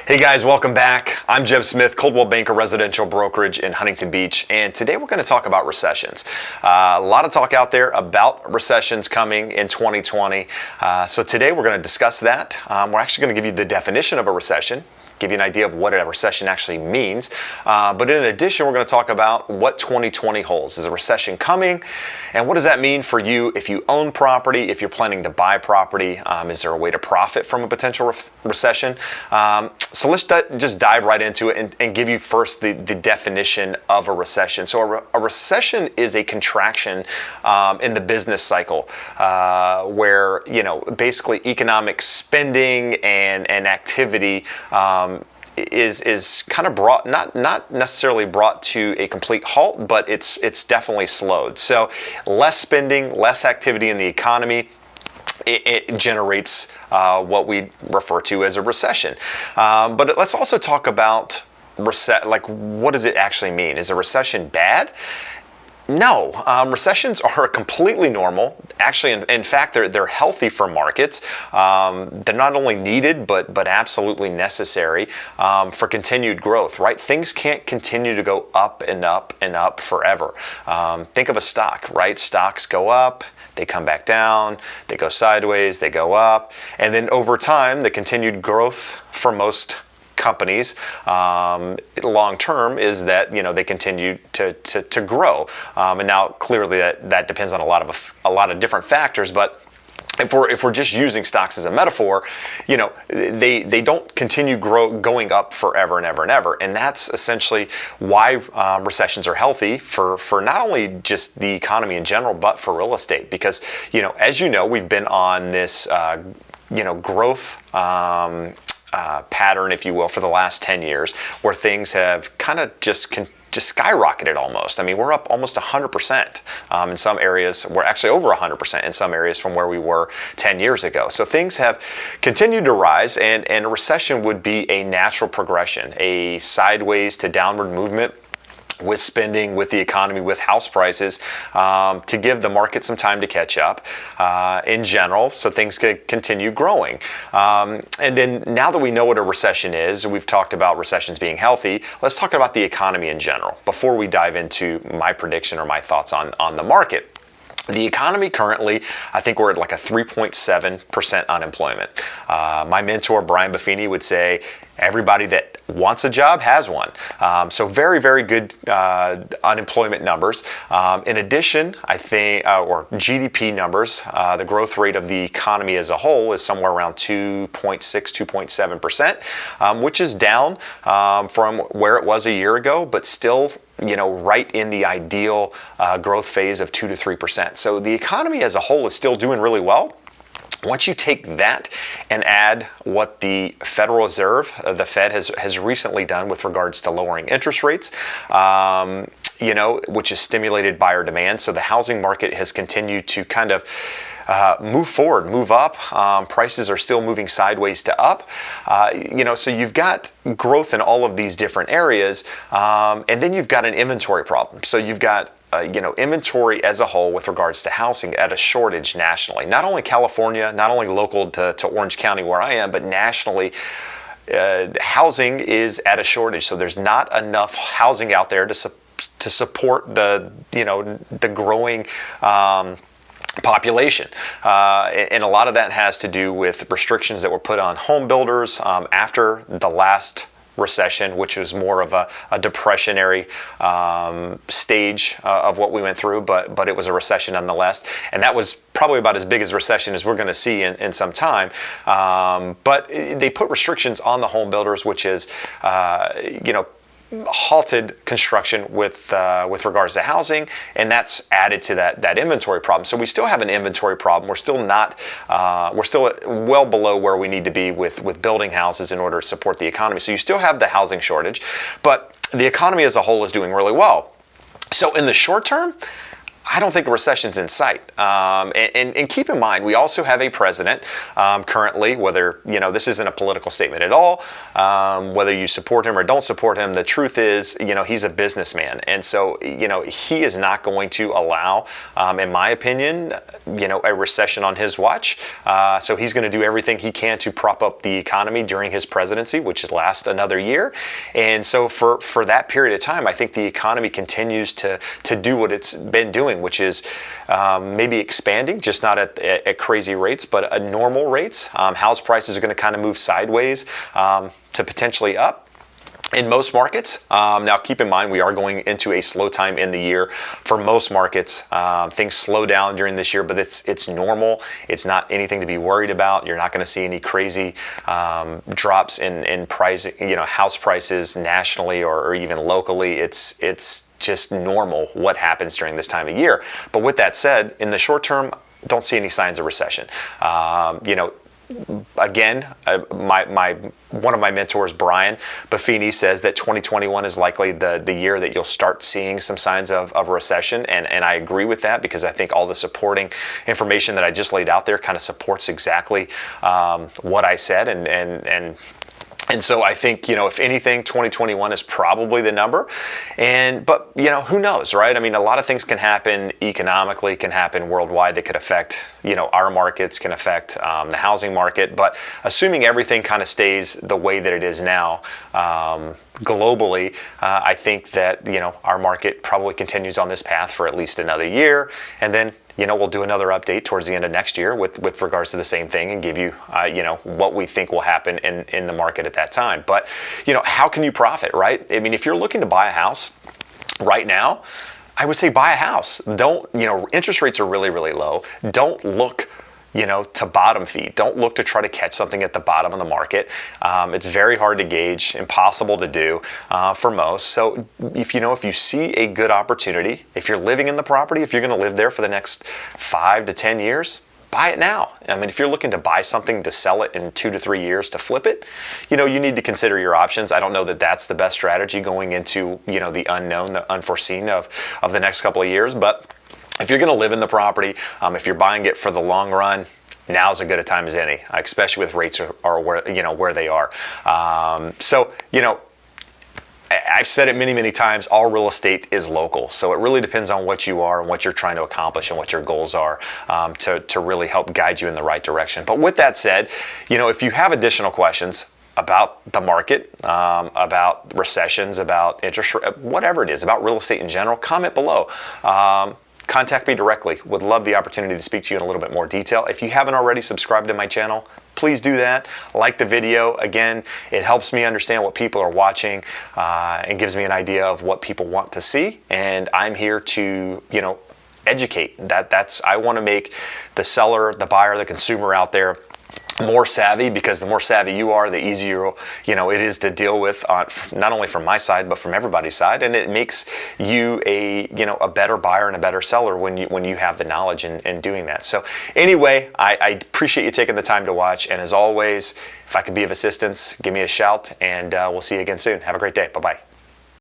Hey guys, welcome back. I'm Jeb Smith, Coldwell Banker Residential Brokerage in Huntington Beach, and today we're going to talk about recessions. A lot of talk out there about recessions coming in 2020. So today we're going to discuss that. We're actually going to give you the definition of a recession, give you an idea of what a recession actually means. But in addition, we're going to talk about what 2020 holds. Is a recession coming? And what does that mean for you if you own property, if you're planning to buy property? Is there a way to profit from a potential recession? So let's just dive right into it and give you first the definition of a recession. So a recession is a contraction in the business cycle where, basically economic spending and activity is kind of brought, not necessarily brought to a complete halt, but it's definitely slowed. So less spending, less activity in the economy, it generates what we refer to as a recession. But let's also talk about what does it actually mean? Is a recession bad? No, recessions are completely normal. Actually, in fact, they're healthy for markets. They're not only needed, but absolutely necessary for continued growth, right? Things can't continue to go up and up and up forever. Think of a stock, right? Stocks go up, they come back down, they go sideways, they go up, and then over time, the continued growth for most companies long term is that they continue to grow, and now clearly that depends on a lot of different factors, but if we're just using stocks as a metaphor, they don't continue going up forever and ever and ever, and that's essentially why recessions are healthy for not only just the economy in general, but for real estate, because as we've been on this growth pattern, if you will, for the last 10 years, where things have kind of just skyrocketed almost. I mean, we're up almost 100% in some areas. We're actually over 100% in some areas from where we were 10 years ago. So things have continued to rise, and a recession would be a natural progression, a sideways to downward movement with spending, with the economy, with house prices, to give the market some time to catch up in general, so things can continue growing. And then now that we know what a recession is, we've talked about recessions being healthy, let's talk about the economy in general before we dive into my prediction or my thoughts on the market. The economy currently, I think we're at like a 3.7% unemployment. My mentor, Brian Buffini, would say everybody that wants a job has one. So very, very good unemployment numbers. In addition, I think, or GDP numbers, the growth rate of the economy as a whole is somewhere around 2.6, 2.7%, which is down from where it was a year ago, but still right in the ideal growth phase of 2 to 3%. So the economy as a whole is still doing really well. Once you take that and add what the Federal Reserve, the Fed, has recently done with regards to lowering interest rates, which is stimulated buyer demand. So the housing market has continued to kind of move forward, move up. Prices are still moving sideways to up. So you've got growth in all of these different areas, and then you've got an inventory problem. So you've got inventory as a whole with regards to housing at a shortage nationally. Not only California, not only local to Orange County where I am, but nationally, housing is at a shortage. So there's not enough housing out there to support the growing population, and a lot of that has to do with restrictions that were put on home builders after the last recession, which was more of a depressionary stage of what we went through, but it was a recession nonetheless, and that was probably about as big as recession as we're going to see in some time. But they put restrictions on the home builders, which is halted construction with regards to housing, and that's added to that inventory problem. So we still have an inventory problem. We're still well below where we need to be with building houses in order to support the economy. So you still have the housing shortage, but the economy as a whole is doing really well. So in the short term, I don't think a recession's in sight. And keep in mind, we also have a president currently, whether, this isn't a political statement at all, whether you support him or don't support him, the truth is, he's a businessman. And so, he is not going to allow, in my opinion, a recession on his watch. So he's going to do everything he can to prop up the economy during his presidency, which is last another year. And so for that period of time, I think the economy continues to do what it's been doing, which is maybe expanding, just not at crazy rates, but at normal rates. House prices are going to kind of move sideways to potentially up in most markets. Now, keep in mind, we are going into a slow time in the year for most markets. Things slow down during this year, but it's normal. It's not anything to be worried about. You're not going to see any crazy drops in price, house prices nationally or even locally. It's just normal what happens during this time of year. But with that said, in the short term, don't see any signs of recession. Again, one of my mentors, Brian Buffini, says that 2021 is likely the year that you'll start seeing some signs of a recession, and I agree with that, because I think all the supporting information that I just laid out there kind of supports exactly what I said, and so I think, if anything, 2021 is probably the number. But who knows, right? I mean, a lot of things can happen economically, can happen worldwide that could affect, our markets, can affect the housing market. But assuming everything kind of stays the way that it is now, globally, I think that, our market probably continues on this path for at least another year. And then, we'll do another update towards the end of next year with regards to the same thing, and give you, what we think will happen in the market at that time. But, how can you profit, right? I mean, if you're looking to buy a house right now, I would say buy a house. Don't, interest rates are really, really low. Don't look to bottom feed. Don't look to try to catch something at the bottom of the market. It's very hard to gauge, impossible to do for most. So if you see a good opportunity, if you're living in the property, if you're going to live there for the next 5 to 10 years, buy it now. I mean, if you're looking to buy something to sell it in 2 to 3 years to flip it, you need to consider your options. I don't know that that's the best strategy going into, the unknown, the unforeseen of the next couple of years. But if you're going to live in the property, if you're buying it for the long run, now's as good a time as any, especially with rates are where they are. So I've said it many, many times, all real estate is local. So it really depends on what you are and what you're trying to accomplish and what your goals are to really help guide you in the right direction. But with that said, if you have additional questions about the market, about recessions, about interest rate, whatever it is, about real estate in general, comment below. Contact me directly. Would love the opportunity to speak to you in a little bit more detail. If you haven't already subscribed to my channel, please do that. Like the video. Again, it helps me understand what people are watching and gives me an idea of what people want to see. And I'm here to, educate. I want to make the seller, the buyer, the consumer out there more savvy, because the more savvy you are, the easier it is to deal with, not only from my side but from everybody's side, and it makes you a better buyer and a better seller when you have the knowledge in doing that. So anyway, I appreciate you taking the time to watch, and as always, if I could be of assistance, give me a shout, and we'll see you again soon. Have a great day. Bye-bye.